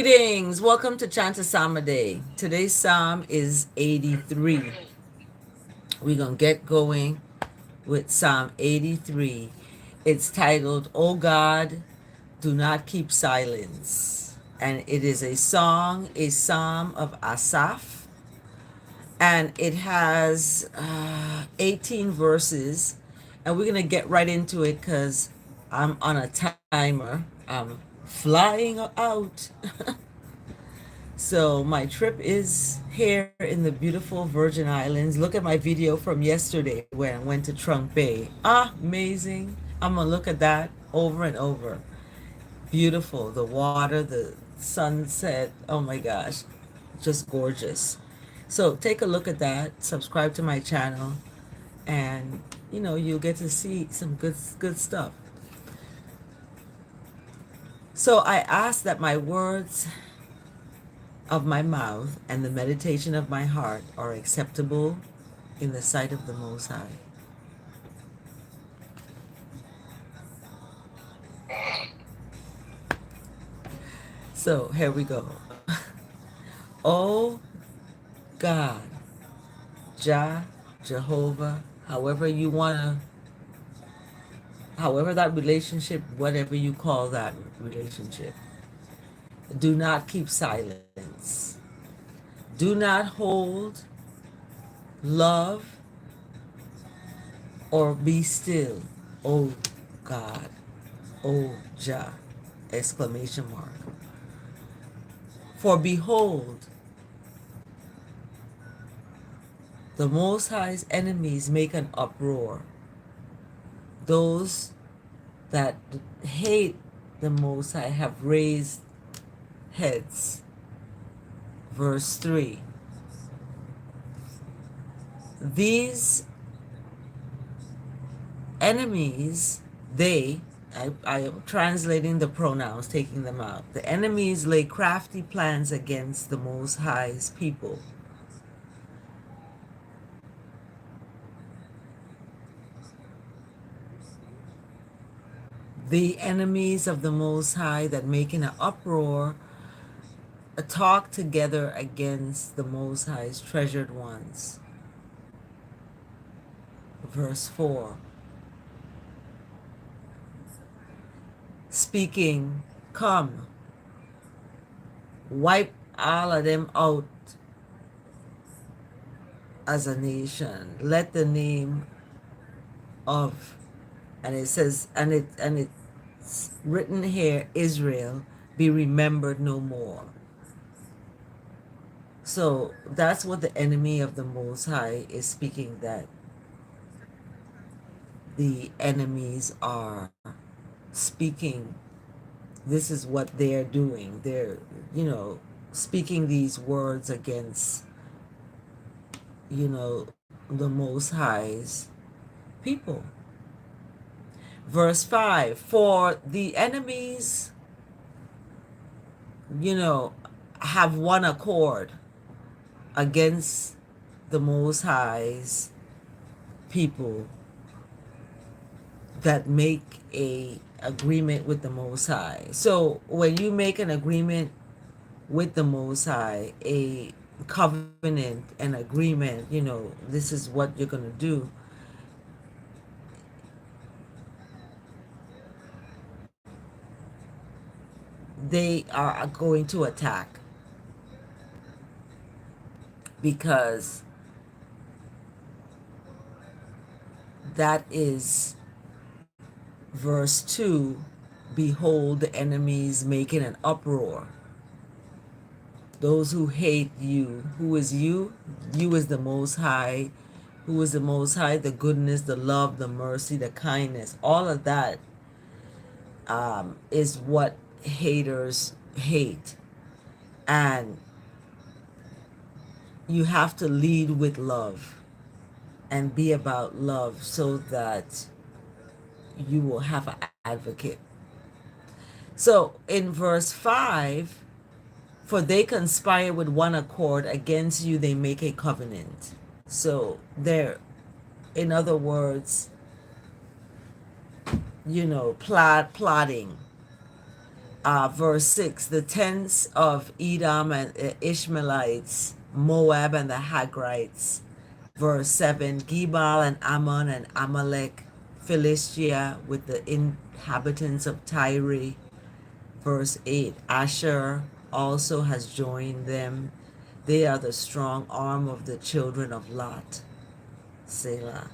Greetings. Welcome to Chant Day. Today's psalm is 83. We're going to get going with Psalm 83. It's titled, "O God, Do Not Keep Silence." And it is a song, a psalm of Asaph. And it has 18 verses. And we're going to get right into it because I'm on a timer. I'm flying out. So my trip is here in the beautiful Virgin Islands. Look at my video from yesterday when I went to Trunk Bay. Amazing. I'm gonna look at that over and over. Beautiful. The water, the sunset. Oh my gosh. Just gorgeous. So take a look at that. Subscribe to my channel and you'll get to see some good stuff. So I ask that my words of my mouth and the meditation of my heart are acceptable in the sight of the Most High. So here we go. Oh God, Jah, Jehovah, however that relationship, whatever you call that relationship, do not keep silence. Do not hold, love, or be still. Oh God, oh Jah, exclamation mark. For behold, the Most High's enemies make an uproar. Those that hate the Most High have raised heads. Verse 3. These enemies, I am translating the pronouns, taking them out. The enemies lay crafty plans against the Most High's people. The enemies of the Most High that making an uproar talk together against the Most High's treasured ones. Verse 4. Speaking, come, wipe all of them out as a nation. Let the name of, and it says, and it's written here, Israel, be remembered no more. So that's what the enemy of the Most High is speaking, that the enemies are speaking. This is what they're doing. They're, speaking these words against, the Most High's people. Verse 5, for the enemies, have one accord against the Most High's people that make a agreement with the Most High. So when you make an agreement with the Most High, a covenant, an agreement, this is what you're going to do. They are going to attack, because that is verse 2. Behold, the enemies making an uproar. Those who hate you. Who is you? You is the Most High. Who is the Most High? The goodness, the love, the mercy, the kindness. All of that is what haters hate. And you have to lead with love and be about love so that you will have an advocate. So in verse 5, for they conspire with one accord against you, they make a covenant. So they're, in other words, plotting Verse 6, the tents of Edom and the Ishmaelites, Moab and the Hagrites. Verse 7, Gebal and Ammon and Amalek, Philistia with the inhabitants of Tyre. Verse 8, Asher also has joined them. They are the strong arm of the children of Lot. Selah.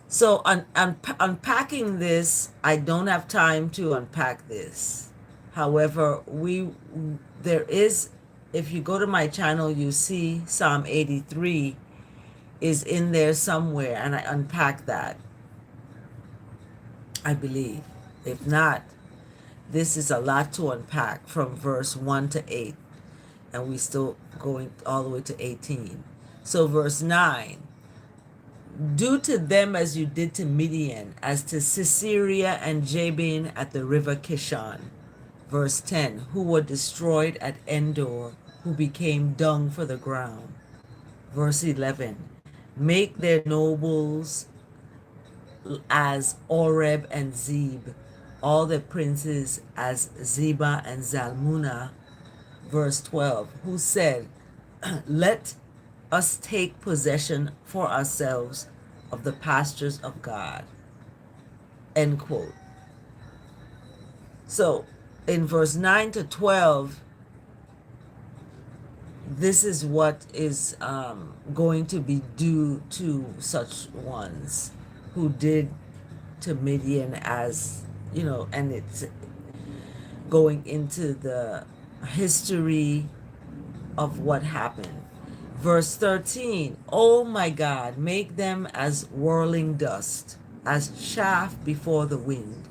So unpacking this, I don't have time to unpack this. However, there is, if you go to my channel, you see Psalm 83 is in there somewhere, and I unpack that, I believe. If not, this is a lot to unpack from verse 1 to 8, and we still going all the way to 18. So verse 9, do to them as you did to Midian, as to Sisera and Jabin at the river Kishon. Verse 10, who were destroyed at Endor, who became dung for the ground. Verse 11, make their nobles as Oreb and Zeb, all the princes as Zeba and Zalmunna. Verse 12, who said, let us take possession for ourselves of the pastures of God. End quote. So in verse 9 to 12, this is what is going to be due to such ones who did to Midian, as you know, and it's going into the history of what happened. Verse 13, oh my God, make them as whirling dust, as chaff before the wind.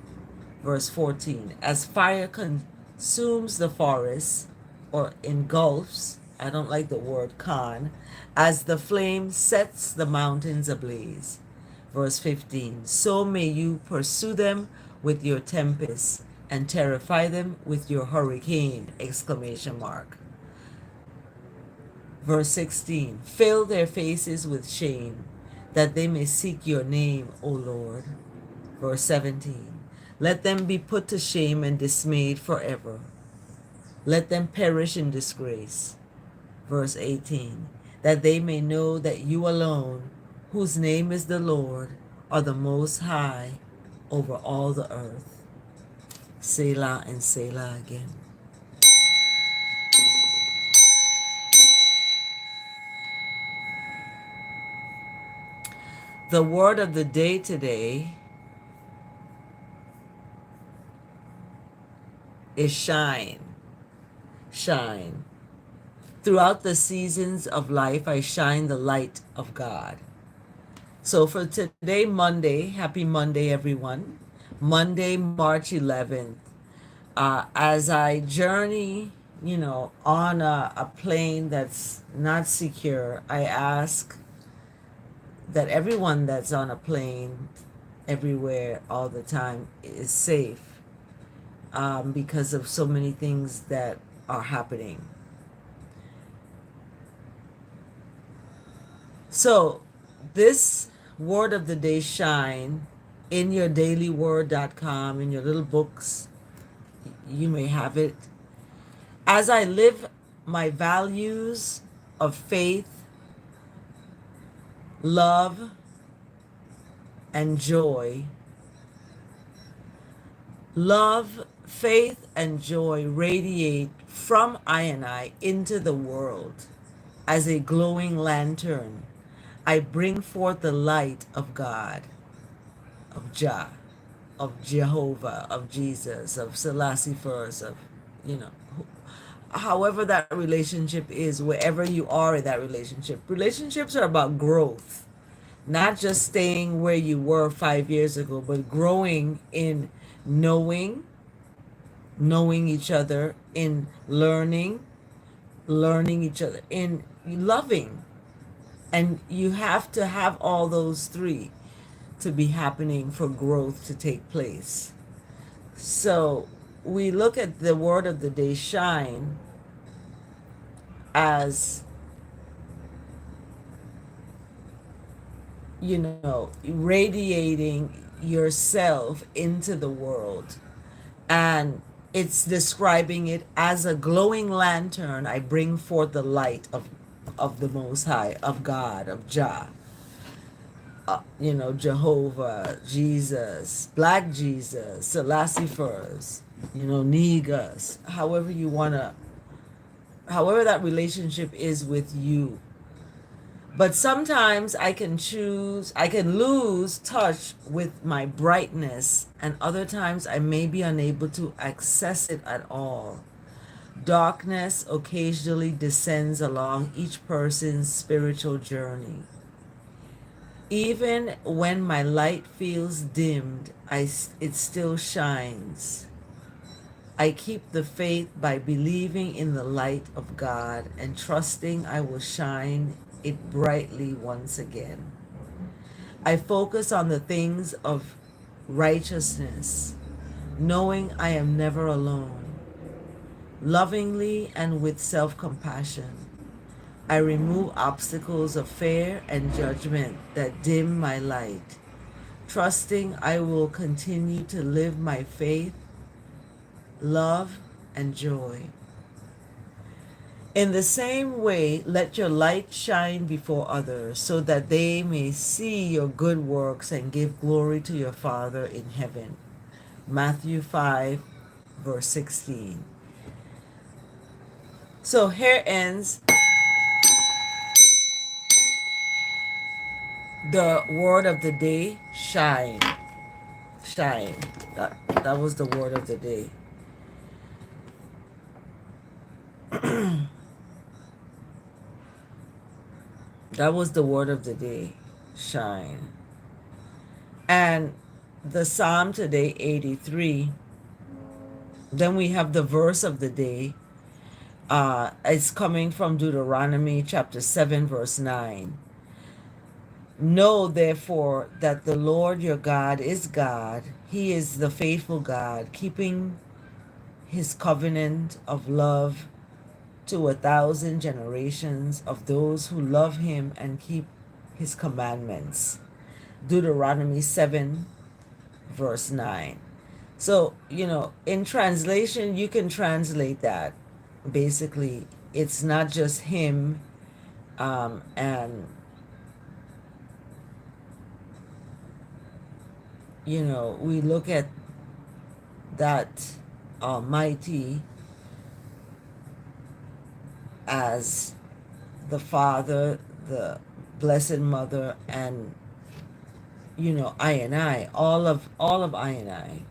Verse 14, as fire consumes the forest, or engulfs, I don't like the word con, as the flame sets the mountains ablaze. Verse 15, so may you pursue them with your tempest and terrify them with your hurricane, exclamation mark. Verse 16, fill their faces with shame, that they may seek your name, O Lord. Verse 17, let them be put to shame and dismayed forever. Let them perish in disgrace. Verse 18, that they may know that you alone, whose name is the Lord, are the Most High over all the earth. Selah and Selah again. The word of the day today is shine. Shine. Throughout the seasons of life, I shine the light of God. So for today, Monday, happy Monday, everyone. Monday, March 11th. As I journey, on a plane that's not secure, I ask that everyone that's on a plane everywhere all the time is safe, because of so many things that are happening. So this word of the day, shine, in your dailyword.com, in your little books, you may have it. As I live my values of faith, love, and joy, love, faith, and joy radiate from I and I into the world as a glowing lantern. I bring forth the light of God, of Jah, of Jehovah, of Jesus, of Selassie first, of, however that relationship is, wherever you are in that relationship. Relationships are about growth, not just staying where you were 5 years ago, but growing in knowing each other, in learning each other, in loving. And you have to have all those three to be happening for growth to take place. So we look at the word of the day, shine, as, radiating yourself into the world. And it's describing it as a glowing lantern. I bring forth the light of the Most High, of God, of Jah. Jehovah, Jesus, Black Jesus, Selassie first, Negus, however that relationship is with you. But sometimes I can lose touch with my brightness, and other times I may be unable to access it at all. Darkness occasionally descends along each person's spiritual journey. Even when my light feels dimmed, it still shines. I keep the faith by believing in the light of God and trusting I will shine it brightly once again. I focus on the things of righteousness, knowing I am never alone. Lovingly and with self-compassion, I remove obstacles of fear and judgment that dim my light, trusting I will continue to live my faith, love, and joy. In the same way, let your light shine before others so that they may see your good works and give glory to your Father in heaven. Matthew 5, verse 16. So here ends the word of the day, shine. Shine. That was the word of the day. That was the word of the day, shine. And the Psalm today, 83. Then we have the verse of the day. It's coming from Deuteronomy chapter 7, verse 9. Know therefore that the Lord your God is God. He is the faithful God, keeping his covenant of love to 1,000 generations of those who love him and keep his commandments. Deuteronomy 7, verse 9. So, in translation, you can translate that. Basically, it's not just him and, we look at that Almighty as the Father, the Blessed Mother, and I and I, all of I and I.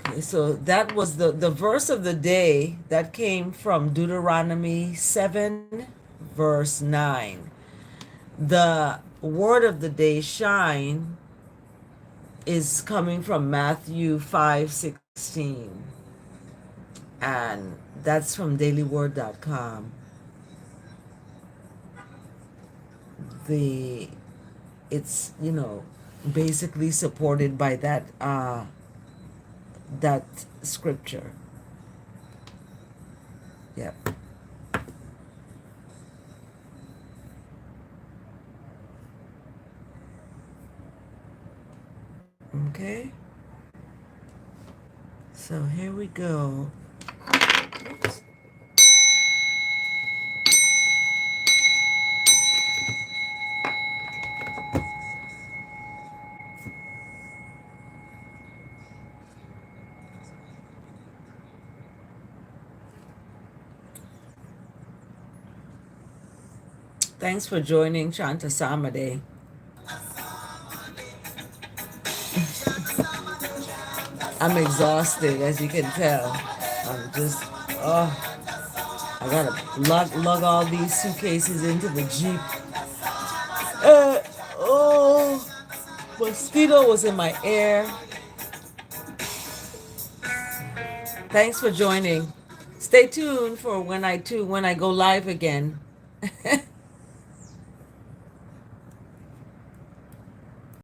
Okay, so that was the verse of the day that came from Deuteronomy 7, verse 9. The word of the day, shine, is coming from Matthew 5:16, and that's from dailyword.com. It's basically supported by that scripture. Yep. Okay. So here we go. Oops. Thanks for joining Chant Day. I'm exhausted, as you can tell. I'm just, I gotta lug all these suitcases into the Jeep. Mosquito was in my ear. Thanks for joining. Stay tuned for when I go live again.